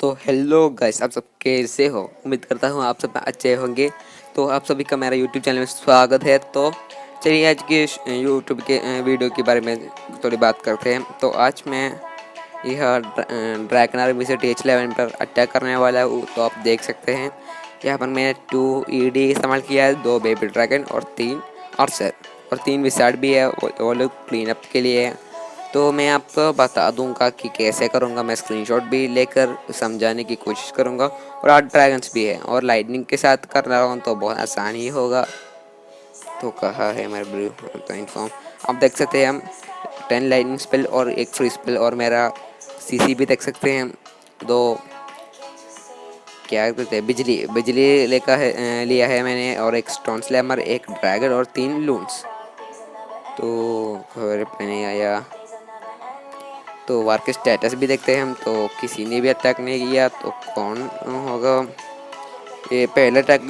तो hello guys, आप सब कैसे हो? उम्मीद करता हूँ आप सब अच्छे होंगे। तो आप सभी का मेरा यूट्यूब चैनल में स्वागत है। तो चलिए आज के यूट्यूब के वीडियो के बारे में थोड़ी बात करते हैं। तो आज मैं यह ड्रैगन आर्मी से TH11 पर अटैक करने वाला हूँ। तो आप देख सकते हैं यहाँ पर मैंने 2 ED इस्तेमाल किया है, 2 बेबी ड्रैगन और 3 आर्चर और 3 विसार्ड भी है, वो लोग क्लीन अप के लिए है। तो मैं आपको बता दूंगा कि कैसे करूंगा। मैं स्क्रीनशॉट भी लेकर समझाने की कोशिश करूंगा। और 8 ड्रैगन्स भी है और लाइटनिंग के साथ कर रहा हूँ तो बहुत आसान ही होगा। तो कहा है मेरे ब्लू तो इन्फॉर्म आप देख सकते हैं। हम 10 लाइटनिंग स्पेल और एक फ्री स्पेल और मेरा CC भी देख सकते हैं। दो क्या कहते हैं, बिजली बिजली लिया है मैंने, और एक स्टोन स्लैमर, एक ड्रैगन और 3 लून्स। तो खबर पे नहीं आया। तो वार के स्टेटस भी देखते हैं हम। तो किसी ने भी अटैक नहीं किया तो कौन होगा? ये पहले अटैक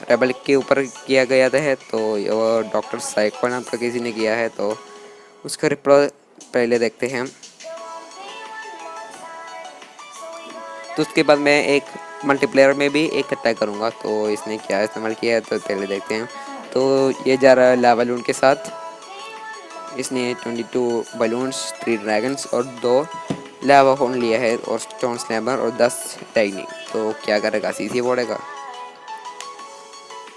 रेबल के ऊपर किया गया था, तो वो डॉक्टर साइको नाम का किसी ने किया है। तो उसका रिप्लाई पहले देखते हैं हम। तो उसके बाद मैं एक मल्टीप्लेयर में भी एक अटैक करूँगा। तो इसने क्या इस्तेमाल किया है तो पहले देखते हैं। तो ये जा रहा है लावा लून के साथ। इसने 22 बलून्स, 3 ड्रैगन्स और 2 लावा होन लिया है और स्टोन स्लैमर और 10 टाइनिंग। तो क्या करेगा? सीसी बोलेगा।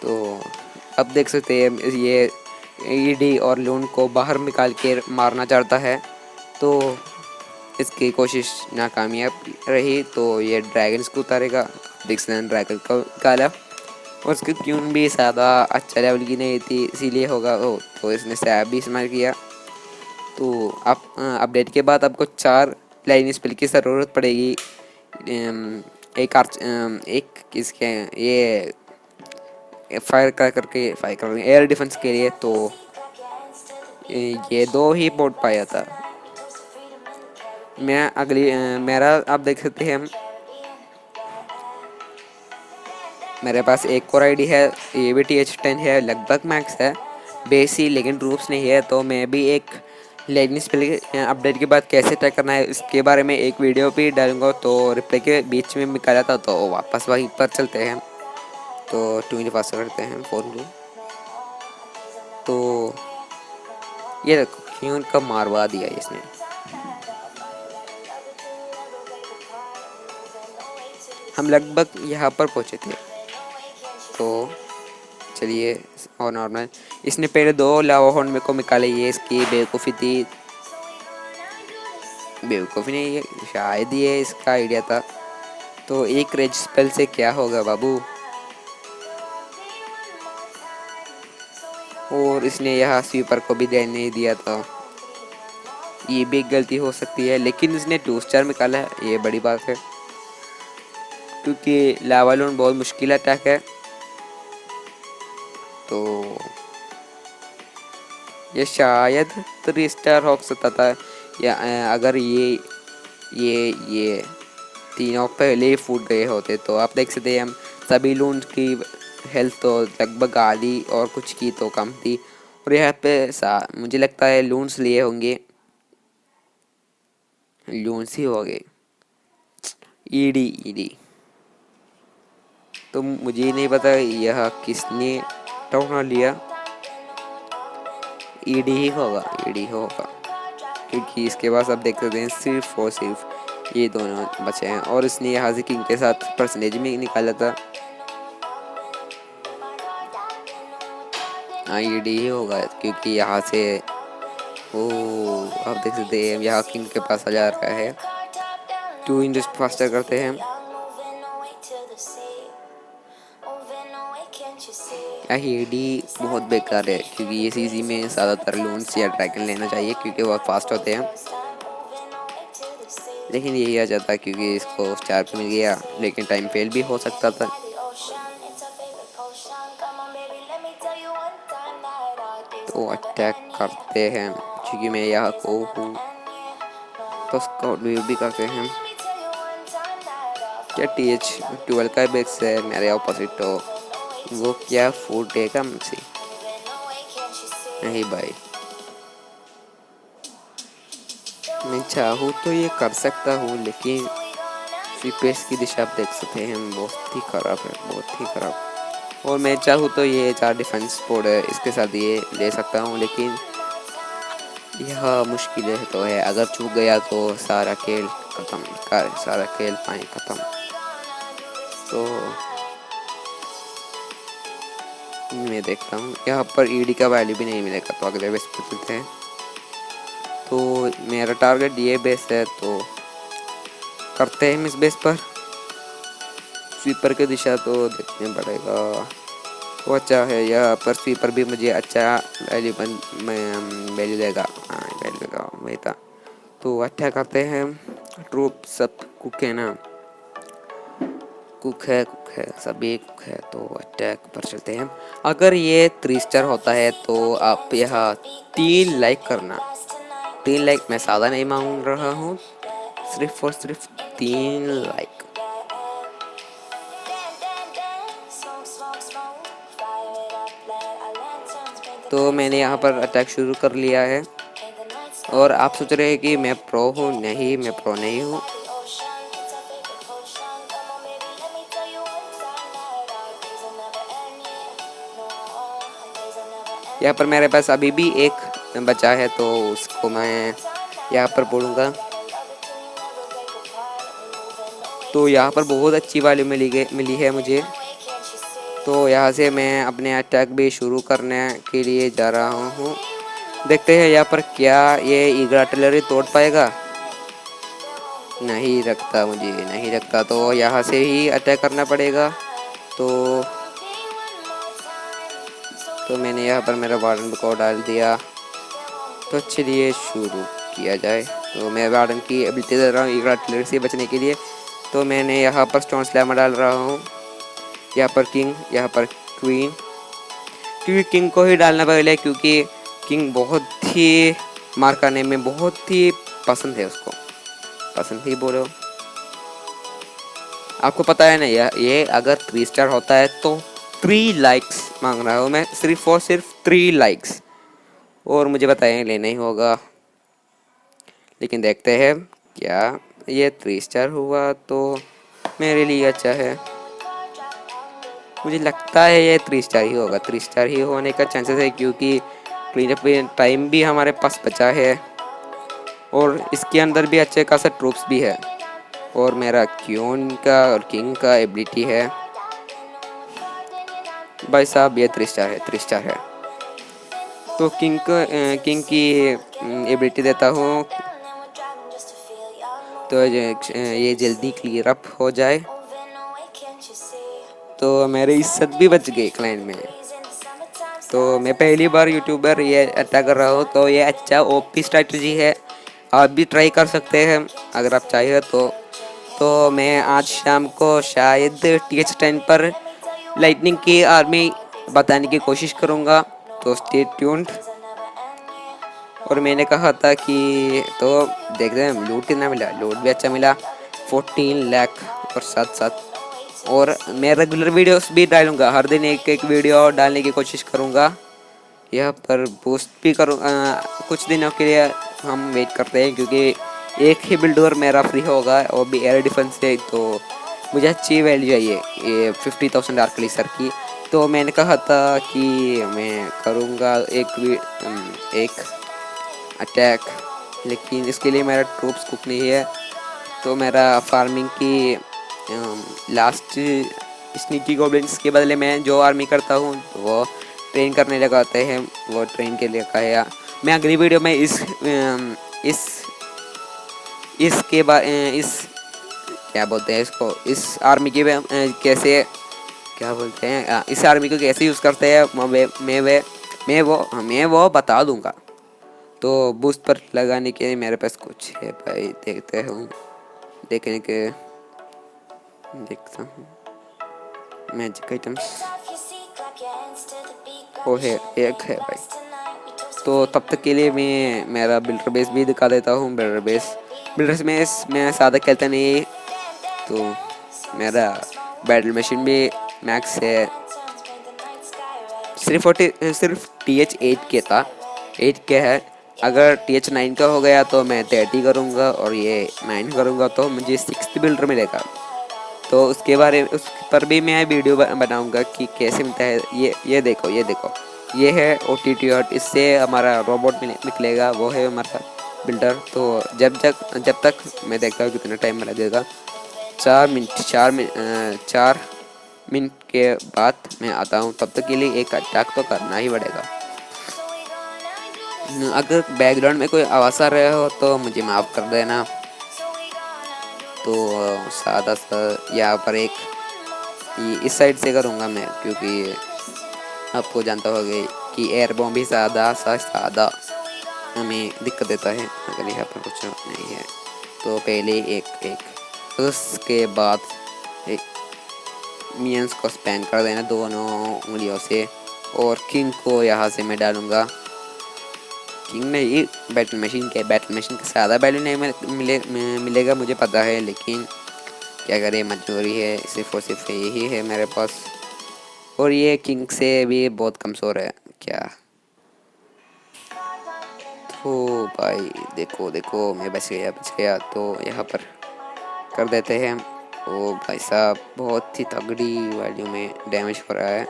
तो अब देख सकते हैं ये ED और लून को बाहर निकाल के मारना चाहता है। तो इसकी कोशिश नाकामयाब रही। तो ये ड्रैगन्स को उतारेगा। देख सकते हैं ड्रैगन को काला, और उसकी ट्यून भी ज़्यादा अच्छा लेवल की नहीं थी, इसीलिए होगा वो। तो इसने सैब भी इस्तेमाल किया। तो आप अपडेट के बाद आपको 4 लाइन स्पेल की ज़रूरत पड़ेगी। एक किसके ये फायर कर एयर डिफेंस के लिए। तो ये 2 ही बोट पाया था। मैं अगली मेरा आप देख सकते हैं मेरे पास एक और ID है। ये भी TH10 है, लगभग मैक्स है, बेसी लेकिन रूप्स नहीं है। तो मैं भी एक लेगनिस स्पेल अपडेट के बाद कैसे ट्राई करना है इसके बारे में एक वीडियो भी डालूंगा। तो रिप्ले के बीच में निकाला था, तो वापस वहीं पर चलते हैं। तो 2 पास करते हैं 4। तो ये देखो क्यों का मारवा दिया इसने। हम लगभग यहाँ पर पहुँचे थे। तो चलिए, और नॉर्मल इसने पहले 2 लावा हॉर्न मेरे को निकाले। ये इसकी बेवकूफ़ी थी, बेवकूफ़ी नहीं, ये शायद ये इसका आइडिया था। तो एक रेज स्पेल से क्या होगा बाबू? और इसने यहाँ स्वीपर को भी ध्यान नहीं दिया था। ये भी एक गलती हो सकती है, लेकिन इसने 2 स्टार निकाला है, ये बड़ी बात है, क्योंकि लावा लोन बहुत मुश्किल अटैक है। तो ये शायद 3 स्टार हो सकता था, या अगर ये तीनों पहले ही फूट गए होते। तो आप देख सकते हैं हम सभी लून की हेल्थ तो लगभग आधी और कुछ की तो कम थी। और यहाँ पे मुझे लगता है लून्स लिए होंगे, लून्स ही हो गए। ईडी तो मुझे नहीं पता यह किसने टाउन लिया। ईडी ही होगा, क्योंकि इसके पास आप देख सकते हैं सिर्फ और सिर्फ ये दोनों बचे हैं। और इसने यहाँ से किंग के साथ परसेंटेज में निकाला था। हाँ, ईडी ही होगा, क्योंकि यहाँ से ओ आप देख सकते हैं यहाँ किंग के पास 1000 का है। 2 इंच फास्टर करते हैं। ईडी बहुत बेकार है, क्योंकि ये CC में ज़्यादातर लून्स या ड्रैगन लेना चाहिए, क्योंकि बहुत फास्ट होते हैं। लेकिन यही आ जाता है, क्योंकि इसको 4 पे मिल गया, लेकिन टाइम फेल भी हो सकता था। तो अटैक करते हैं, क्योंकि मैं यहाँ को हूँ। तो स्काउट व्यू भी करते हैं। क्या TH12 का बेस है मेरे ऑपोजिट? तो वो क्या फूटेगा मुझसे? नहीं भाई, मैं चाहूँ तो ये कर सकता हूँ, लेकिन स्वीपर्स की दिशा आप देख सकते हैं, बहुत ही ख़राब है, बहुत ही ख़राब। और मैं चाहूँ तो ये 4 डिफेंस बोर्ड है, इसके साथ ये ले सकता हूँ, लेकिन यह मुश्किल है तो है। अगर चूक गया तो सारा खेल ख़त्म, सारा खेल पानी ख़त्म। तो मैं देखता हूँ यहाँ पर ईडी का वैल्यू भी नहीं मिलेगा, तो अगले बेस पर चलते हैं। तो मेरा टारगेट ये बेस है, तो करते हैं इस बेस पर। स्वीपर की दिशा तो देखना पड़ेगा, वो अच्छा है। यहाँ पर स्वीपर भी मुझे अच्छा वैल्यू वैल्यू देगा, हाँ वैल्यू देगा, वही था। तो अच्छा करते हैं। ट्रूप सब कुक है ना, कुक है सभी कुक है, तो अटैक पर चलते हैं। अगर ये 3 स्टार होता है तो आप यहाँ 3 लाइक करना। 3 लाइक मैं ज़्यादा नहीं मांग रहा हूँ, सिर्फ और सिर्फ 3 लाइक। तो मैंने यहाँ पर अटैक शुरू कर लिया है। और आप सोच रहे हैं कि मैं प्रो हूँ, नहीं मैं प्रो नहीं हूँ। यहाँ पर मेरे पास अभी भी एक बचा है, तो उसको मैं यहाँ पर बोलूँगा। तो यहाँ पर बहुत अच्छी वैल्यू मिली है मुझे। तो यहाँ से मैं अपने अटैक भी शुरू करने के लिए जा रहा हूँ। देखते हैं यहाँ पर क्या ये ईगल आर्टिलरी तोड़ पाएगा। नहीं रखता, मुझे नहीं रखता, तो यहाँ से ही अटैक करना पड़ेगा। तो मैंने यहाँ पर मेरा वार्डन को डाल दिया। तो चलिए शुरू किया जाए। तो मैं वार्डन की एबिलिटी दे रहा हूँ ईगल आर्टिलरी से बचने के लिए। तो मैंने यहाँ पर स्टोन स्लैमर डाल रहा हूँ, यहाँ पर किंग, यहाँ पर क्वीन। क्योंकि किंग को ही डालना पहले, क्योंकि किंग बहुत ही मार करने में बहुत ही पसंद है, उसको पसंद ही बोलो। आपको पता है ना, ये अगर 3 स्टार होता है तो 3 लाइक्स मांग रहा हूँ मैं, सिर्फ और सिर्फ 3 लाइक्स। और मुझे बताएं लेना ही होगा, लेकिन देखते हैं क्या ये 3 स्टार हुआ तो मेरे लिए अच्छा है। मुझे लगता है ये 3 स्टार ही होगा, 3 स्टार ही होने का चांसेस है, क्योंकि क्लीन अप टाइम भी हमारे पास बचा है और इसके अंदर भी अच्छे खासा ट्रूप्स भी है। और मेरा क्यून का और किंग का एबिलिटी है। भाई साहब ये 3 स्टार है, 3 स्टार है। तो किंग की एबिलिटी देता हूँ, तो ये जल्दी क्लियर अप हो जाए। तो मेरी इज्जत भी बच गई क्लाइंट में। तो मैं पहली बार यूट्यूबर ये अटैक कर रहा हूँ, तो ये अच्छा ओपी स्ट्रैटेजी है, आप भी ट्राई कर सकते हैं अगर आप चाहिए तो मैं आज शाम को शायद TH10 पर लाइटनिंग की आर्मी बताने की कोशिश करूँगा, तो स्टे ट्यून्ड। और मैंने कहा था कि तो देखते हैं लूट कितना मिला। लूट भी अच्छा मिला, 14 लाख और साथ साथ। और मैं रेगुलर वीडियोस भी डालूँगा, हर दिन एक एक वीडियो डालने की कोशिश करूँगा। यहाँ पर बूस्ट भी करूँ, कुछ दिनों के लिए हम वेट करते हैं, क्योंकि एक ही बिल्डर मेरा फ्री होगा, वो भी एयर डिफेंस से। तो मुझे अच्छी वैल्यू चाहिए ये 50,000 आर्कलीसर की। तो मैंने कहा था कि मैं करूँगा एक अटैक, लेकिन इसके लिए मेरा ट्रूप्स कुक नहीं है। तो मेरा फार्मिंग की लास्ट स्नीकी गॉब्लिन्स के बदले मैं जो आर्मी करता हूँ वो ट्रेन करने लगाते हैं, वो ट्रेन के लिए कहा। मैं अगली वीडियो में इसके बाद इस क्या बोलते हैं इसको, इस आर्मी के कैसे क्या बोलते हैं, इस आर्मी को कैसे यूज़ करते हैं मैं वो बता दूंगा। तो बूस्ट पर लगाने के लिए मेरे पास कुछ है भाई, देखते हूँ देखता हूँ मैजिक आइटम्स। वो है एक है भाई। तो तब तक के लिए मैं मेरा बिल्डर बेस भी दिखा देता हूँ। बिल्डर बेस में ज़्यादा खेलता नहीं, तो मेरा बैटल मशीन भी मैक्स है, सिर्फ TH8 के था, 8 के है। अगर TH9 का हो गया तो मैं 30 करूँगा और ये 9 करूँगा तो मुझे 6th बिल्डर मिलेगा। तो उसके बारे में उस पर भी मैं वीडियो बनाऊँगा कि कैसे मिलता है। ये देखो, ये देखो, ये है OTT हट, इससे हमारा रोबोट निकलेगा, वो है हमारा बिल्डर। तो जब तक मैं देखता हूँ कितना टाइम लगेगा। 4 मिनट के बाद मैं आता हूँ, तब तक के लिए एक अटैक तो करना ही पड़ेगा। अगर बैकग्राउंड में कोई आवाज़ आ रहा हो तो मुझे माफ़ कर देना। तो सादा सा यहाँ पर इस साइड से करूँगा मैं, क्योंकि आपको जानता होगा कि एयर बॉम्ब भी सादा हमें दिक्कत देता है अगर यहाँ पर कुछ नहीं है। तो पहले एक उसके बाद एक मियंस को स्पैन कर देना दोनों उंगलियों से, और किंग को यहाँ से मैं डालूँगा। किंग नहीं, बैटल मशीन के सादा बैटल नहीं मिलेगा मुझे पता है, लेकिन क्या करें, मजबूरी है, सिर्फ और सिर्फ यही है मेरे पास। और ये किंग से भी बहुत कमज़ोर है क्या। तो भाई देखो देखो, मैं बच गया। तो यहाँ पर कर देते हैं। ओ भाई साहब, बहुत ही तगड़ी वैल्यू में डैमेज हो रहा है,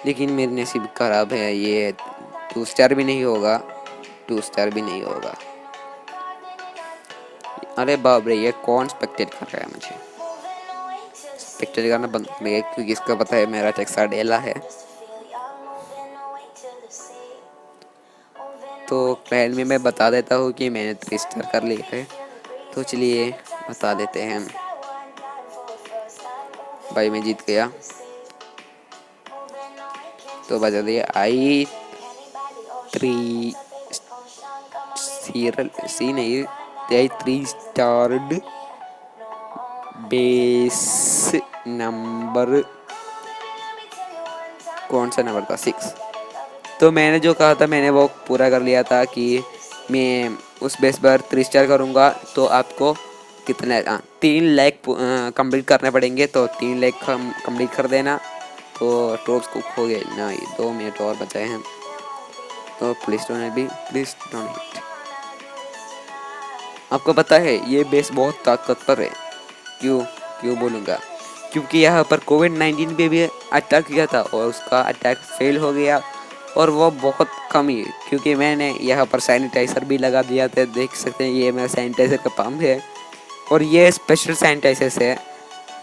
लेकिन मेरी नसीब खराब है, ये 2 स्टार भी नहीं होगा, 2 स्टार भी नहीं होगा। अरे बाप रे, ये कौन स्पेक्टेट कर रहा है मुझे। स्पेक्टेट करना बंद कर गया, क्योंकि इसका पता है मेरा टेक्साडेला है। तो क्लैन में मैं बता देता हूँ कि मैंने 3 स्टार कर लिया है। तो चलिए बता देते हैं। भाई मैं जीत गया। तो बता दिए I3 सी नहीं, I3 स्टार्ड बेस नंबर, कौन सा नंबर था, 6। तो मैंने जो कहा था मैंने वो पूरा कर लिया था कि मैं उस बेस पर 3 स्टार करूँगा। तो आपको कितने 3 लाख कंप्लीट करने पड़ेंगे। तो 3 लाख कंप्लीट कर देना। तो ट्रोप्स कुक हो गए ना, 2 मिनट और बचे हैं। तो प्लीज़ डोनेट। आपको पता है ये बेस बहुत ताकतवर है। क्यों क्यों बोलूँगा, क्योंकि यहाँ पर कोविड-19 पे भी अटैक किया था और उसका अटैक फेल हो गया, और वो बहुत कम ही, क्योंकि मैंने यहाँ पर सैनिटाइज़र भी लगा दिया था। देख सकते हैं ये मेरा सैनिटाइज़र का पंप है, और ये स्पेशल सैनिटाइज़र है,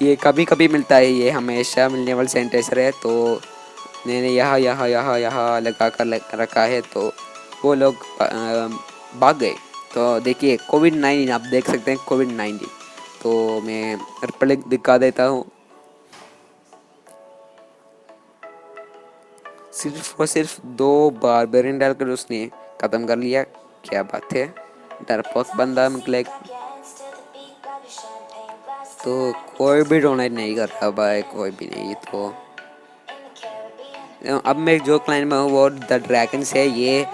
ये कभी कभी मिलता है, ये हमेशा मिलने वाला सैनिटाइज़र है। तो मैंने यहाँ लगा कर रखा है, तो वो लोग भाग गए। तो देखिए कोविड-19, आप देख सकते हैं कोविड-19। तो मैं रिप्लिक दिखा देता हूँ। सिर्फ और सिर्फ 2 बारबेरियन डालकर उसने ख़त्म कर लिया। क्या बात है, डरपोक बंदा निकले। तो कोई भी डोनेट नहीं कर रहा भाई, कोई भी नहीं। तो अब मैं जो क्लाइंट में हूँ वो द ड्रैगन से, ये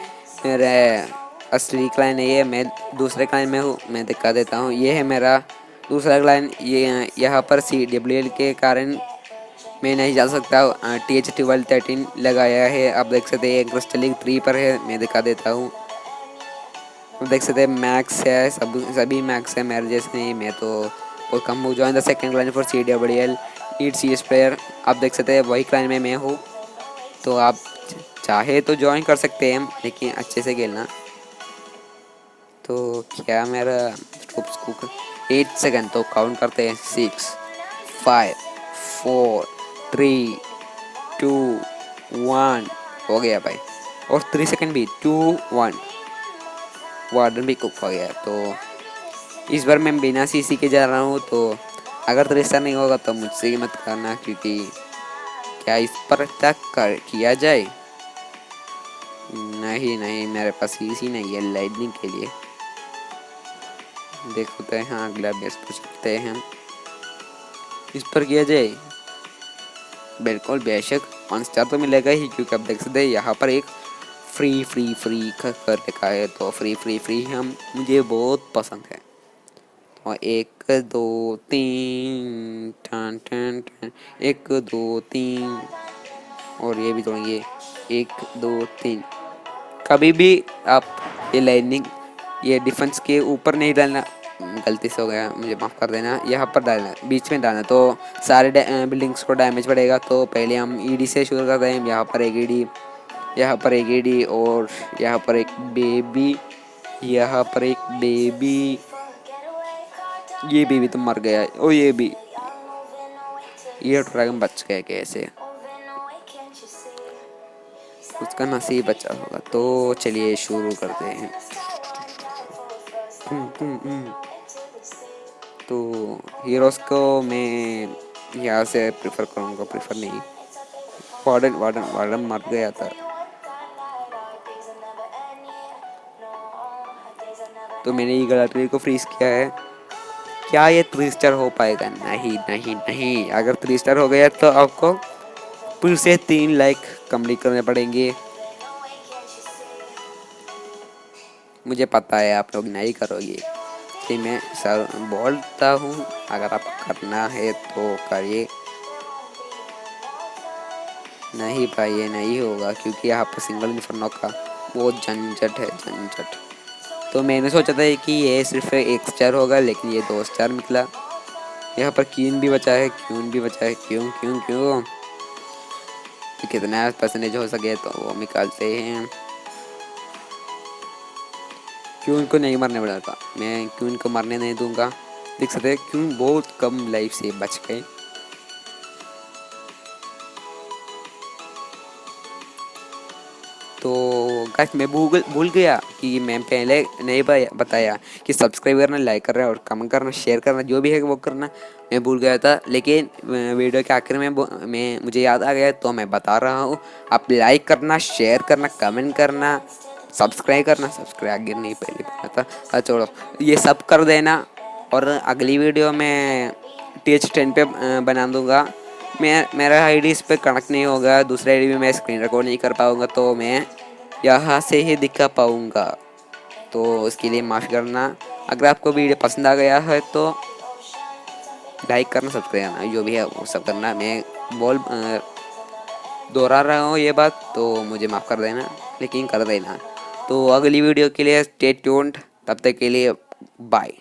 मेरा असली क्लाइंट है। ये मैं दूसरे क्लाइंट में हूँ, मैं दिखा देता हूँ। ये है मेरा दूसरा क्लाइंट। ये यहाँ पर CWL के कारण मैं नहीं जा सकता। TH1213 लगाया है, आप देख सकते हैं। क्रिस्टलिंग 3 पर है, मैं दिखा देता हूँ। आप देख सकते हैं मैक्स है, सभी मैक्स है, मेरे जैसे नहीं। मैं तो बहुत कम हूँ। Join the second client for CWL need CS player, आप देख सकते हैं वही क्लाइंट में मैं हूँ। तो आप चाहे तो ज्वाइन कर सकते हैं, लेकिन अच्छे से खेलना। तो क्या मेरा ट्रूप्स कुक 8 सेकंड, तो काउंट करते हैं। 6 5 4 3 2 1 हो गया भाई। और 3 सेकंड भी, 2 1, वार्डन भी कुक हो गया। तो इस बार मैं बिना CC के जा रहा हूँ। तो अगर 3 स्टार नहीं होगा तो मुझसे ही मत करना, क्योंकि क्या इस पर तक किया जाए। नहीं, मेरे पास CC नहीं है लाइटनिंग के लिए। देखते हैं, हाँ अगला बेस पूछते हैं, इस पर किया जाए। बिल्कुल बेशक 1 स्टार तो मिलेगा ही, क्योंकि आप देख सकते हैं यहाँ पर एक फ्री कर लिखा है। तो फ्री हम मुझे बहुत पसंद है। तो 1 2 3 टन टन टन, 1 2 3, और ये भी तोड़ेंगे 1 2 3। कभी भी आप ये लाइनिंग, ये डिफेंस के ऊपर नहीं डालना, गलती से हो गया, मुझे माफ़ कर देना। यहाँ पर डालना, बीच में डालना, तो सारे बिल्डिंग्स को डैमेज पड़ेगा। तो पहले हम ईडी से शुरू करते हैं। यहाँ पर एक ईडी, यहाँ पर एक ईडी, और यहाँ पर एक बेबी, यहाँ पर एक बेबी, ये बेबी तो मर गया, और ये ड्रैगन बच गया कैसे, उसका नसीब बचा होगा। तो चलिए शुरू करते हैं। तो हीरोज़ को मैं यहाँ से प्रेफर करूँगा, प्रेफर नहीं, वार्डन वार्डन वार्डन मर गया था। तो मैंने ये गैलरी को फ्रीज किया है। क्या ये 3 स्टार हो पाएगा? नहीं नहीं नहीं, अगर 3 स्टार हो गया तो आपको फिर से 3 लाइक कंप्लीट करने पड़ेंगे। मुझे पता है आप लोग नहीं करोगे, कि मैं सर बोलता हूँ, अगर आप करना है तो करिए। नहीं भाई, ये नहीं होगा, क्योंकि यहाँ पर सिंगल इन्फर्नो का बहुत झंझट है, झंझट। तो मैंने सोचा था कि ये सिर्फ 1 स्टार होगा, लेकिन ये 2 स्टार निकला। यहाँ पर क्यून भी बचा है, क्यून भी बचा है, क्यों क्यों क्यों, तो कितना परसेंटेज हो सके तो वो निकालते हैं। क्यून को नहीं मरने वाला था, मैं क्यून को मरने नहीं दूंगा। देख सकते हैं क्यून बहुत कम लाइफ से बच गए। तो गाइस मैं भूल गया कि मैं पहले नहीं बताया कि सब्सक्राइब करना, लाइक करना और कमेंट करना, शेयर करना, जो भी है वो करना। मैं भूल गया था, लेकिन वीडियो के आखिर में मुझे याद आ गया, तो मैं बता रहा हूँ। आप लाइक करना, शेयर करना, कमेंट करना, सब्सक्राइब करना। सब्सक्राइब आगे नहीं पहले बोला था, अच्छा छोड़ो, ये सब कर देना। और अगली वीडियो में TH10 पे बना दूंगा। मेरा आईडी इस पर कनेक्ट नहीं होगा, दूसरा आईडी में मैं स्क्रीन रिकॉर्ड नहीं कर पाऊँगा, तो मैं यहाँ से ही दिखा पाऊँगा। तो उसके लिए माफ़ी करना। अगर आपको वीडियो पसंद आ गया है तो लाइक करना, सब्सक्राइब करना, जो भी है वो सब करना। मैं दोहरा रहा हूँ ये बात, तो मुझे माफ़ कर देना, लेकिन कर देना। तो अगली वीडियो के लिए स्टे ट्यून्ड, तब तक के लिए बाय।